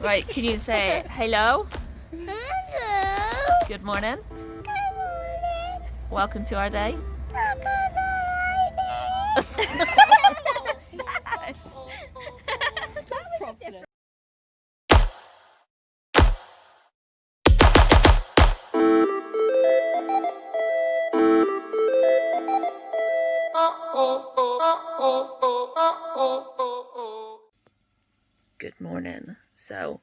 Right, can you say hello? Hello. Good morning. Good morning. Welcome to our day. Good morning. So,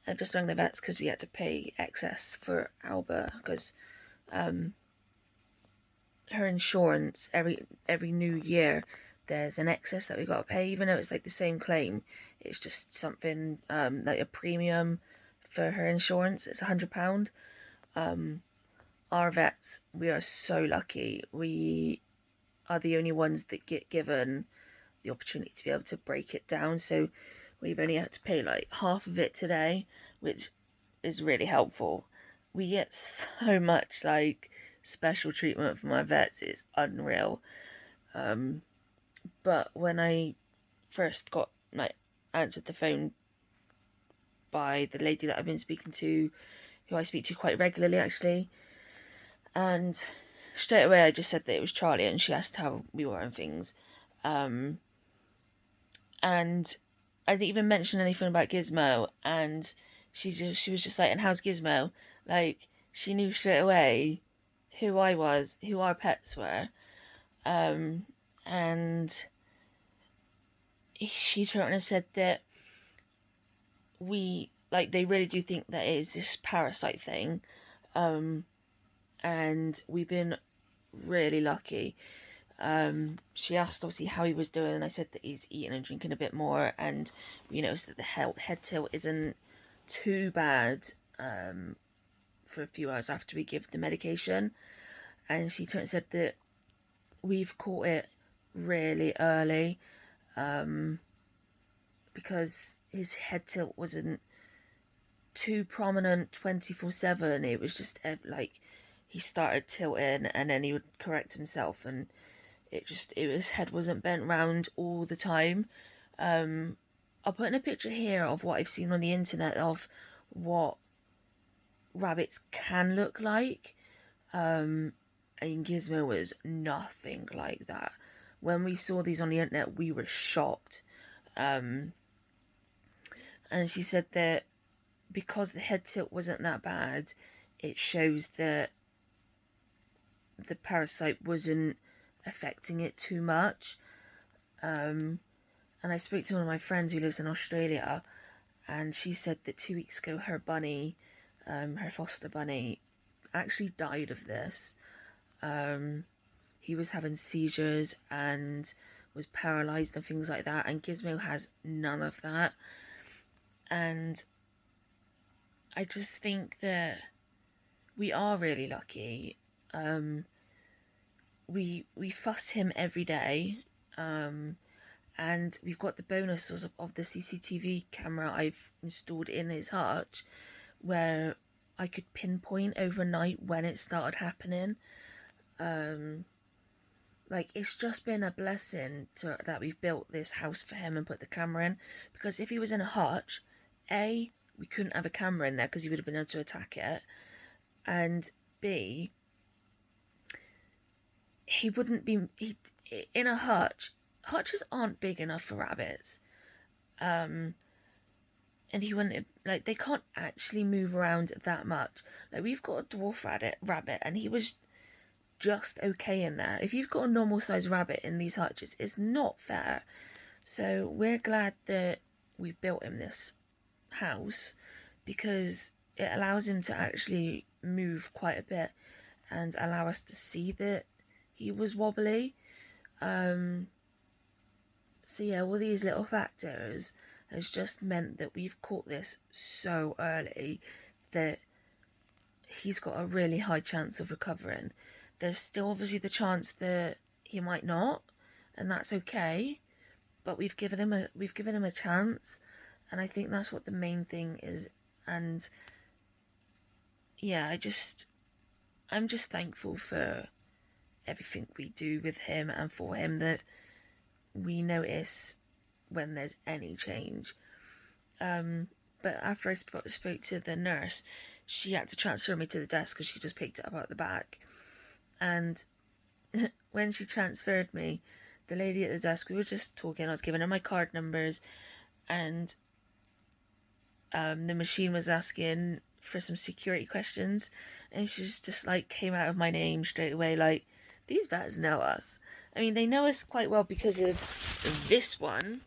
I've just rang the vets because we had to pay excess for Alba because her insurance every new year there's an excess that we got to pay, even though it's like the same claim. It's just something like a premium for her insurance. It's £100. Our vets, we are so lucky. We are the only ones that get given the opportunity to be able to break it down. So we've only had to pay like half of it today, which is really helpful. We get so much like special treatment from our vets, it's unreal. But when I first got like answered the phone by the lady that I've been speaking to, who I speak to quite regularly actually, and straight away I just said that it was Charlie, and she asked how we were and things. And I didn't even mention anything about Gizmo, and she was just like, "And how's Gizmo?" Like she knew straight away who I was, who our pets were, and she turned and said that they really do think that it is this parasite thing, and we've been really lucky. She asked obviously how he was doing, and I said that he's eating and drinking a bit more, and we noticed that the head tilt isn't too bad for a few hours after we give the medication. And she said that we've caught it really early, because his head tilt wasn't too prominent 24/7. It was just like he started tilting and then he would correct himself, and his head wasn't bent round all the time. I'll put in a picture here of what I've seen on the internet of what rabbits can look like. And Gizmo was nothing like that. When we saw these on the internet, we were shocked. And she said that because the head tilt wasn't that bad, it shows that the parasite wasn't affecting it too much. And I spoke to one of my friends who lives in Australia, and she said that 2 weeks ago her bunny, her foster bunny, actually died of this. He was having seizures and was paralysed and things like that, and Gizmo has none of that. And I just think that we are really lucky. We fuss him every day, and we've got the bonus of the CCTV camera I've installed in his hutch, where I could pinpoint overnight when it started happening. Like, it's just been a blessing that we've built this house for him and put the camera in, because if he was in a hutch, A, we couldn't have a camera in there because he would have been able to attack it, and B, he wouldn't be in a hutch. Hutches aren't big enough for rabbits, and he wouldn't like, they can't actually move around that much. Like, we've got a dwarf rabbit, and he was just okay in there. If you've got a normal sized rabbit in these hutches, it's not fair. So we're glad that we've built him this house, because it allows him to actually move quite a bit and allow us to see that he was wobbly. So yeah, all these little factors has just meant that we've caught this so early that he's got a really high chance of recovering. There's still obviously the chance that he might not, and that's okay. But we've given him a chance, and I think that's what the main thing is. And yeah, I'm just thankful for everything we do with him and for him, that we notice when there's any change. But after I spoke to the nurse, she had to transfer me to the desk because she just picked it up out the back. And when she transferred me, the lady at the desk, we were just talking. I was giving her my card numbers, and the machine was asking for some security questions, and she just like came out of my name straight away. Like, these vets know us. I mean, they know us quite well because of this one,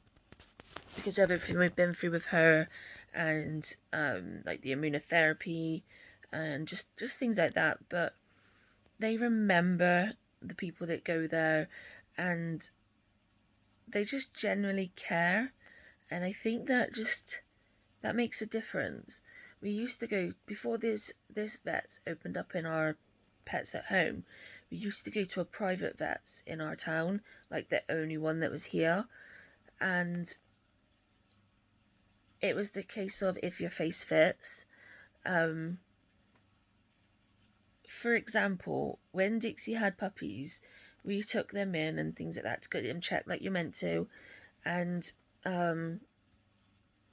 because of everything we've been through with her, and like the immunotherapy, and just things like that. But they remember the people that go there, and they just genuinely care. And I think that makes a difference. We used to go, before this vet's opened up in our Pets at Home, we used to go to a private vet's in our town, like the only one that was here. And it was the case of, if your face fits. For example, when Dixie had puppies, we took them in and things like that to get them checked like you're meant to. And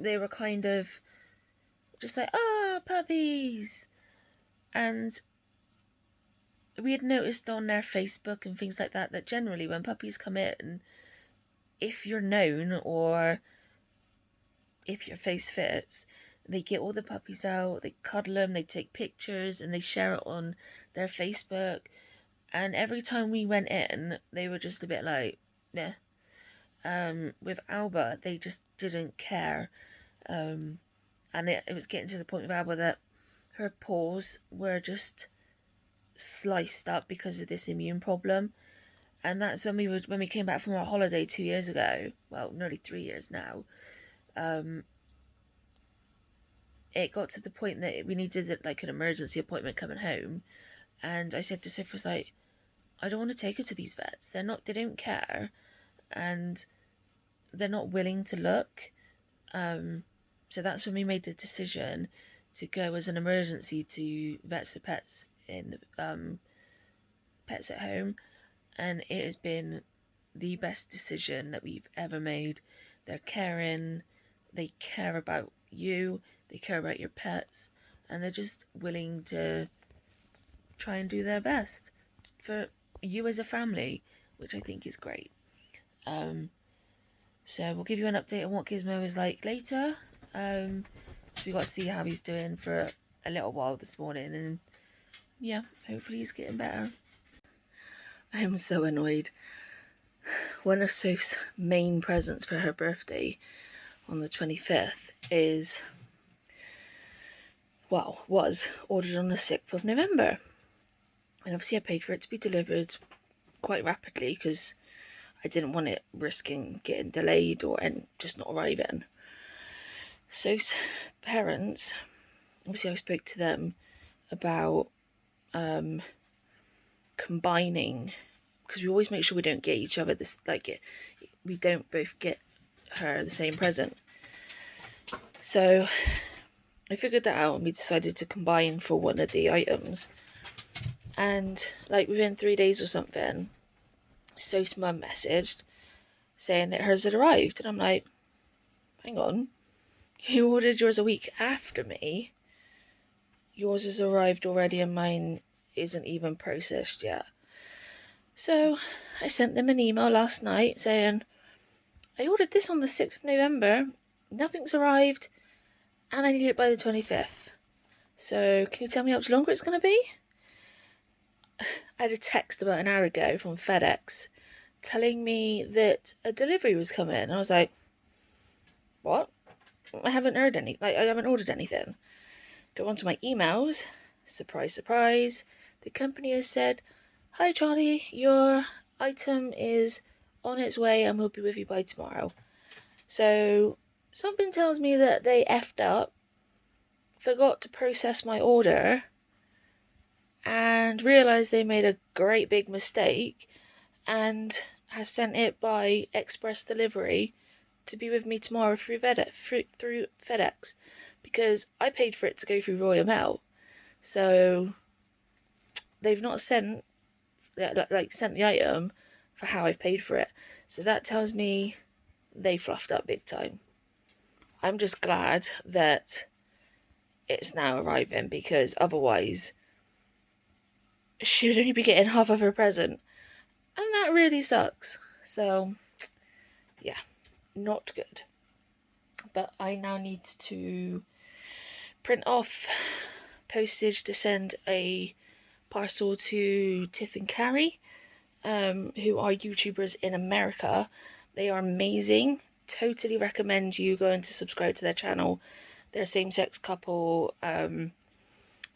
they were kind of just like, oh, puppies. And we had noticed on their Facebook and things like that generally when puppies come in, if you're known or if your face fits, they get all the puppies out, they cuddle them, they take pictures, and they share it on their Facebook. And every time we went in, they were just a bit like, meh. With Alba, they just didn't care. And it was getting to the point with Alba that her paws were just sliced up because of this immune problem. And that's when we came back from our holiday 2 years ago, well, nearly 3 years now. It got to the point that we needed like an emergency appointment coming home, and I said to Sophie, was like, I don't want to take her to these vets. They don't care, and they're not willing to look. So that's when we made the decision to go as an emergency to Vets for Pets in Pets at Home, and it has been the best decision that we've ever made. They're caring, they care about you, they care about your pets, and they're just willing to try and do their best for you as a family, which I think is great. So we'll give you an update on what Gizmo is like later. So we got to see how he's doing for a little while this morning, and yeah, hopefully he's getting better. I am so annoyed. One of Soph's main presents for her birthday on the 25th was ordered on the 6th of November. And obviously I paid for it to be delivered quite rapidly because I didn't want it risking getting delayed or just not arriving. Soph's parents, obviously I spoke to them about combining, because we always make sure we don't get each other we don't both get her the same present. So I figured that out and we decided to combine for one of the items. And like within 3 days or something, Soph's mum messaged saying that hers had arrived. And I'm like, hang on, you ordered yours a week after me. Yours has arrived already and mine isn't even processed yet. So I sent them an email last night saying, I ordered this on the 6th of November, nothing's arrived, and I need it by the 25th. So can you tell me how much longer it's going to be? I had a text about an hour ago from FedEx telling me that a delivery was coming. And I was like, what? I haven't heard I haven't ordered anything. Go onto my emails. Surprise, surprise. The company has said, hi Charlie, your item is on its way and will be with you by tomorrow. So something tells me that they effed up, forgot to process my order, and realised they made a great big mistake and has sent it by express delivery to be with me tomorrow through FedEx, because I paid for it to go through Royal Mail. So they've not sent the item for how I've paid for it. So that tells me they fluffed up big time. I'm just glad that it's now arriving, because otherwise she would only be getting half of her present, and that really sucks. So yeah, not good. But I now need to print off postage to send a parcel to Tiff and Carrie, who are YouTubers in America. They are amazing. Totally recommend you going to subscribe to their channel. They're a same-sex couple, and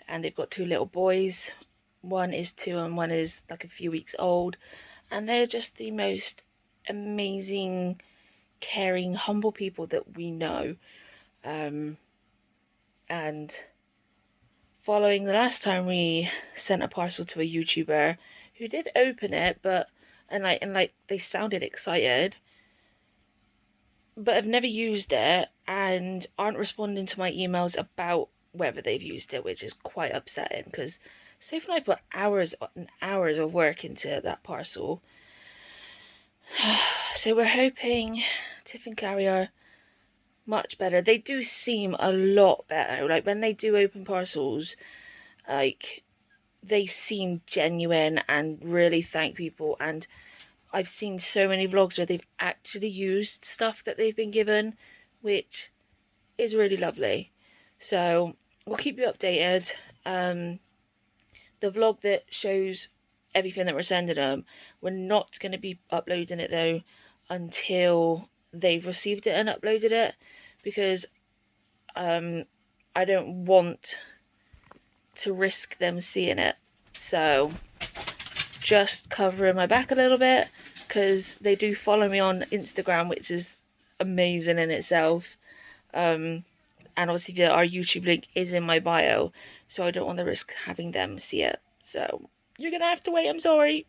they've got 2 little boys. One is 2 and one is like a few weeks old, and they're just the most amazing, caring, humble people that we know. And following the last time we sent a parcel to a YouTuber who did open it, but they sounded excited, but have never used it and aren't responding to my emails about whether they've used it, which is quite upsetting, because Sophie and I put hours and hours of work into that parcel. So we're hoping Tiff and Carrie are much better. They do seem a lot better. Like, when they do open parcels, like, they seem genuine and really thank people. And I've seen so many vlogs where they've actually used stuff that they've been given, which is really lovely. So we'll keep you updated. The vlog that shows everything that we're sending them, we're not going to be uploading it though until they've received it and uploaded it, because I don't want to risk them seeing it. So just covering my back a little bit, because they do follow me on Instagram, which is amazing in itself. And obviously our YouTube link is in my bio, so I don't want to risk having them see it. So you're gonna have to wait, I'm sorry.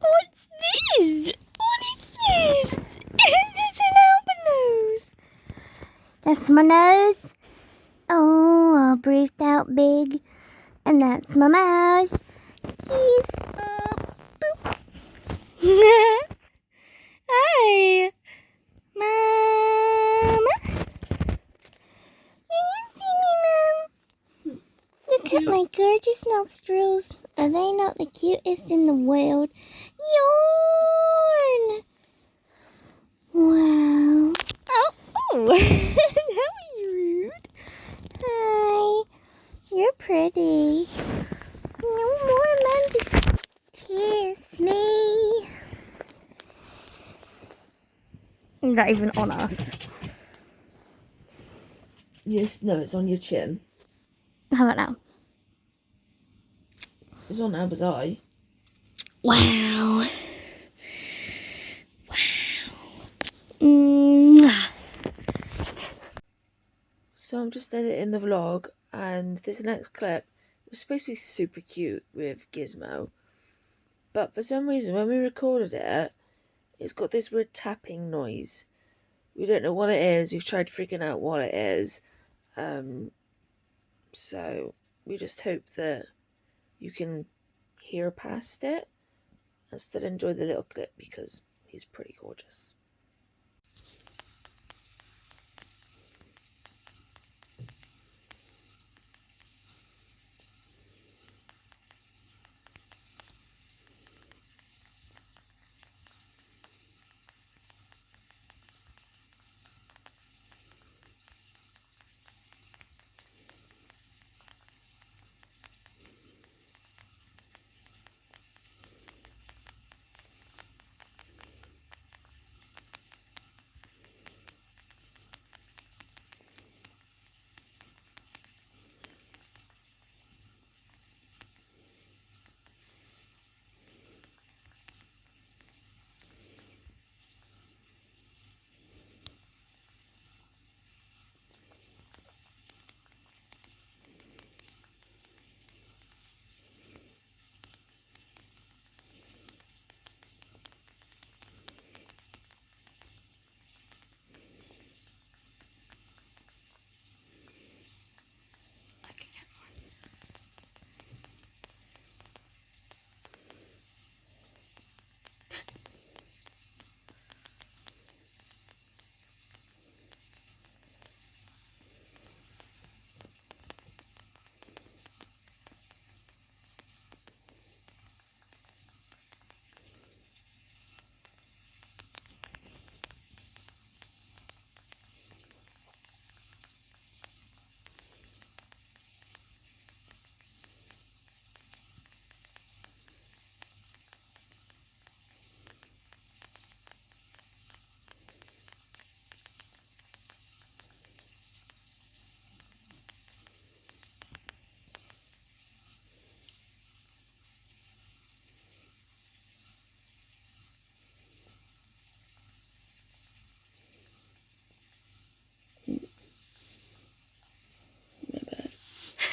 What's this? What is this? Is this an albino? That's my nose. Oh, all breathed out big. And that's my mouth. Kiss. Boop. Hi. Mama. Can you see me, Mom? Look at my gorgeous nostrils. Are they not the cutest in the world? Yawn. Wow. Oh. That was rude. Hi. You're pretty. No more, Mom. Just kiss me. Is that even on us? Yes, no, it's on your chin. How about now? It's on Amber's eye. Wow. Wow. Mwah. So I'm just editing the vlog, and this next clip was supposed to be super cute with Gizmo, but for some reason when we recorded it, it's got this weird tapping noise. We don't know what it is. We've tried freaking out what it is. So we just hope that you can hear past it and still enjoy the little clip, because he's pretty gorgeous.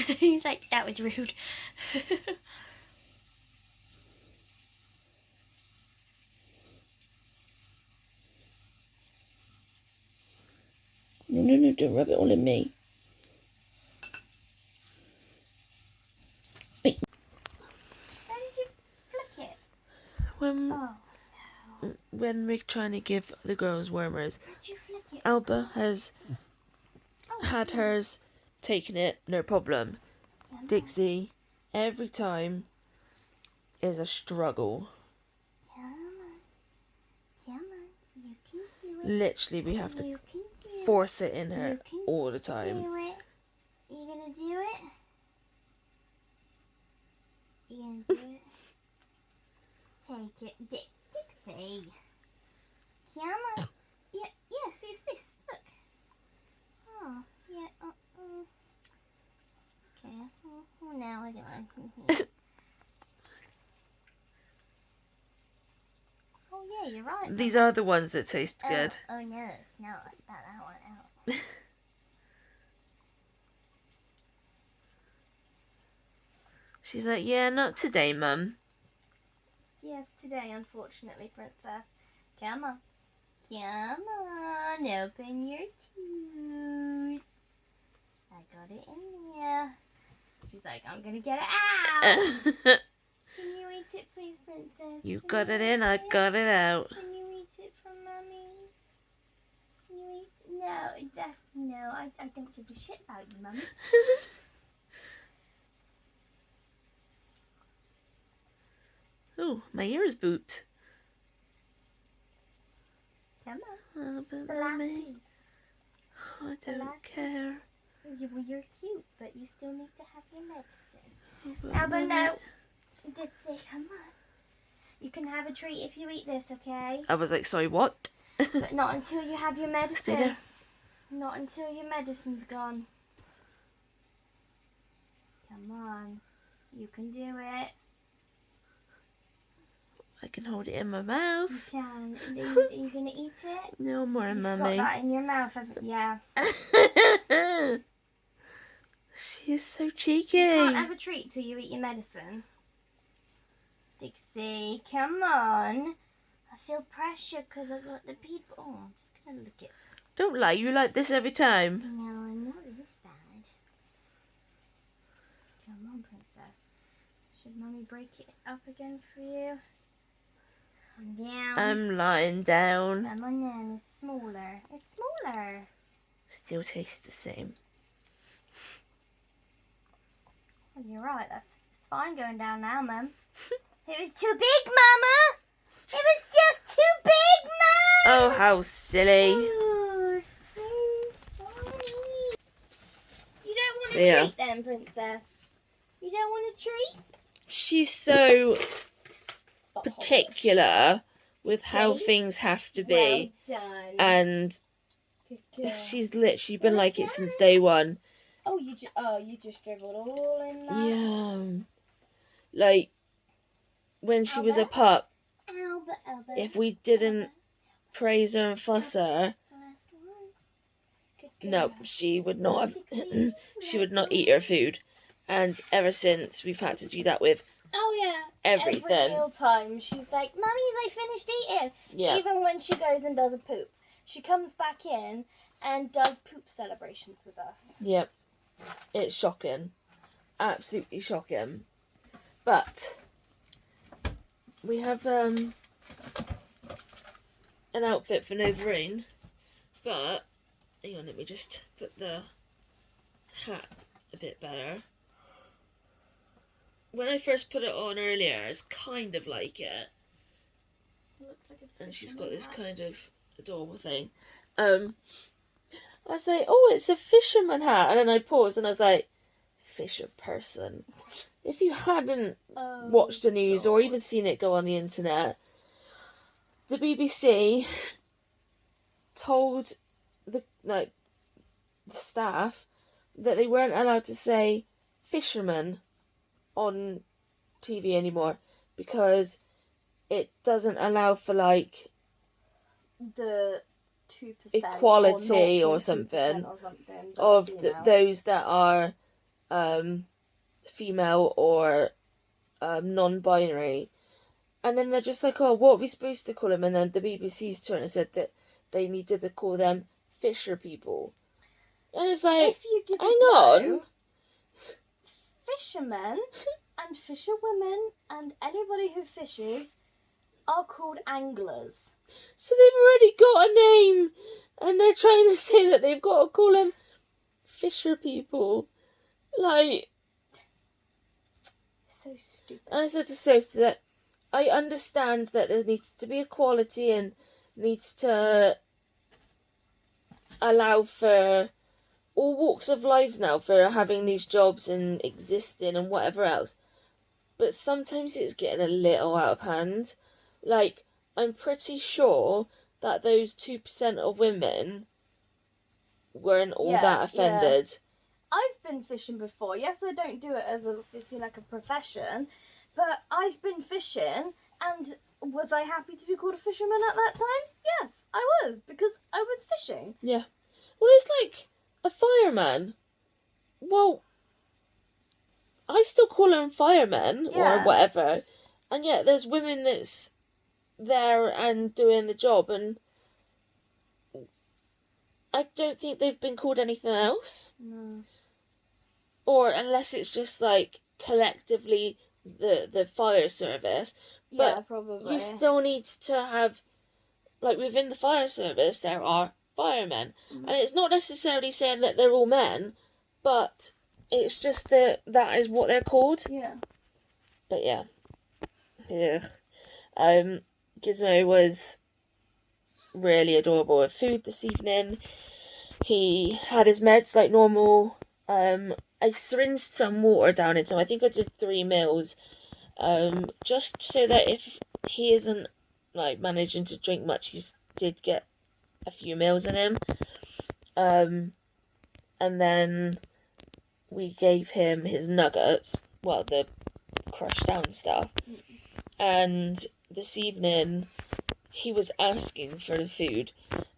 He's like, that was rude. No, don't rub it all in me. How did you flick it? When we're trying to give the girls wormers, How'd you flick it? Alba has had hers, taken it, no problem. Dixie, every time, is a struggle. Come on, you can do it. Literally, we have to You can do it. force it in her You can all the time. Do it. You gonna do it? You gonna do it? Take it, Dixie. Come on. Yeah, yes, it's this. Look. Oh, yeah. Okay. Oh, now I don't. Oh yeah, you're right. These are the ones that taste good. Oh no, I spat that one out. She's like, yeah, not today, Mum. Yes, today, unfortunately, Princess. Come on. Open your tooth. I got it in there. She's like, I'm gonna get it out. Can you eat it, please, Princess? You got it in, I got it out. Can you eat it from Mummy's? Can you eat? No, I don't give a shit about you, Mummy. Oh, my ear is boot. Come on. Oh, but The last Mummy, piece. I don't care. You're cute, but you still need to have your medicine. Oh, but But Mummy. no. Ditsy, come on. You can have a treat if you eat this, okay? I was like, sorry, what? But not until you have your medicine. Stay there. Not until your medicine's gone. Come on. You can do it. I can hold it in my mouth. You can. Are you going to eat it? No more, You've Mummy. got that in your mouth, haven't you? Yeah. She is so You cheeky. can't have a treat till you eat your medicine. Dixie, come on. I feel pressure because I got the people. Oh, I'm just going to look at. Don't lie, you like this every time. No, I'm not this bad. Come on, Princess. Should Mummy break it up again for you? I'm down. I'm lying down. Come on then. It's smaller. It's smaller. Still tastes the same. Oh, you're right. It's fine going down now, Mum. It was too big, Mama. It was just too big, Mum. Oh, how silly. Oh, so funny. You don't want a Yeah. treat then, Princess? You don't want a treat? She's so particular with how See? things have to be. Well done. And Good girl. she's literally been like it since day one. Oh, you just dribbled all in that. Yeah. Like, when she was a pup, Albert. if we didn't praise her and fuss her, Last one. Good girl. no, she would not have, she would not eat her food. And ever since, we've had to do that with Oh yeah. everything. Every meal time, she's like, "Mummies, I finished eating." Yeah. Even when she goes and does a poop, she comes back in and does poop celebrations with us. Yep. It's shocking. Absolutely shocking. But we have an outfit for Novarine. But hang on, let me just put the hat a bit better. When I first put it on earlier, it's kind of like it. And she's got this kind of adorable thing. I was like, oh, it's a fisherman hat. And then I paused and I was like, fisher person. If you hadn't watched the news or even seen it go on the internet, the BBC told the staff that they weren't allowed to say fisherman on TV anymore because it doesn't allow for like The 2% equality or something of those that are female or non-binary, and then they're just like, oh, what are we supposed to call them? And then the BBC's turned and said that they needed to call them fisher people, and it's like, If you didn't hang on, know, fishermen and fisherwomen and anybody who fishes are called anglers. so they've already got a name, and they're trying to say that they've got to call them fisher people, like. So stupid. And I said to Sophie that I understand that there needs to be equality and needs to allow for all walks of lives now for having these jobs and existing and whatever else. But sometimes it's getting a little out of hand. Like, I'm pretty sure that those 2% of women weren't all that offended. Yeah. I've been fishing before. Yes, I don't do it as obviously like a profession, but I've been fishing, and was I happy to be called a fisherman at that time? Yes, I was, because I was fishing. Yeah. Well, it's like a fireman. Well, I still call them firemen or whatever, and yet there's women that's there and doing the job, and I don't think they've been called anything else. No. Or unless it's just like collectively the fire service. Yeah, but probably. You still need to have, like, within the fire service there are firemen, and it's not necessarily saying that they're all men, but it's just that is what they're called. Yeah. But yeah. Ugh. Gizmo was really adorable with food this evening. He had his meds like normal. I syringed some water down into him. I think I did 3 mils, just so that if he isn't like managing to drink much, he did get a few mils in him. And then we gave him his nuggets, well, the crushed down stuff. And this evening, he was asking for the food.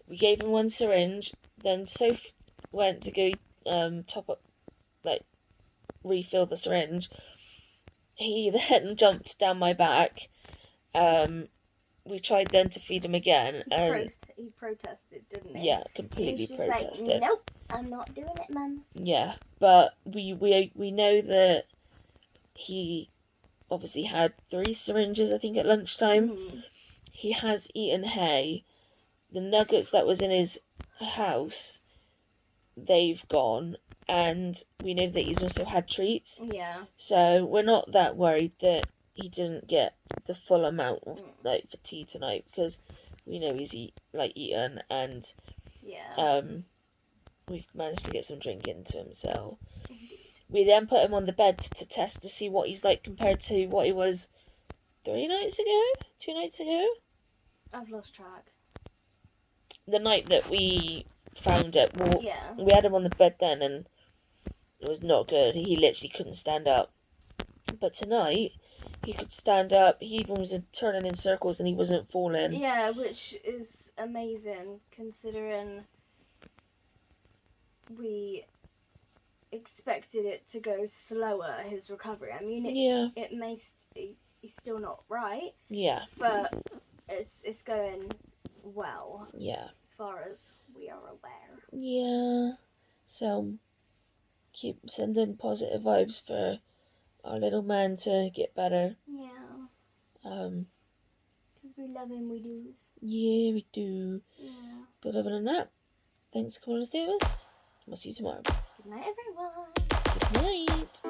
We gave him 1 syringe. Then Soph went to go top up, like, refill the syringe. He then jumped down my back. We tried then to feed him again. He protested, didn't he? Yeah, completely protested. Like, nope, I'm not doing it, mums. Yeah, but we know that he obviously had 3 syringes, I think, at lunchtime. He has eaten hay. The nuggets that was in his house, they've gone, and we know that he's also had treats. Yeah. So we're not that worried that he didn't get the full amount of, like, for tea tonight, because we know he's eaten, and we've managed to get some drink into him. So we then put him on the bed to test to see what he's like compared to what he was 2 nights ago. I've lost track. The night that we found it, we had him on the bed then, and it was not good. He literally couldn't stand up. But tonight, he could stand up. He even was turning in circles, and he wasn't falling. Yeah, which is amazing, considering we expected it to go slower, his recovery. I mean, it may he's still not right. Yeah. But it's going well. Yeah. As far as we are aware. Yeah. So keep sending positive vibes for our little man to get better. Yeah. Because we love him, we do. Yeah, we do. Yeah. But other than that, thanks for coming to stay with us. We'll see you tomorrow. Good night, everyone. Good night.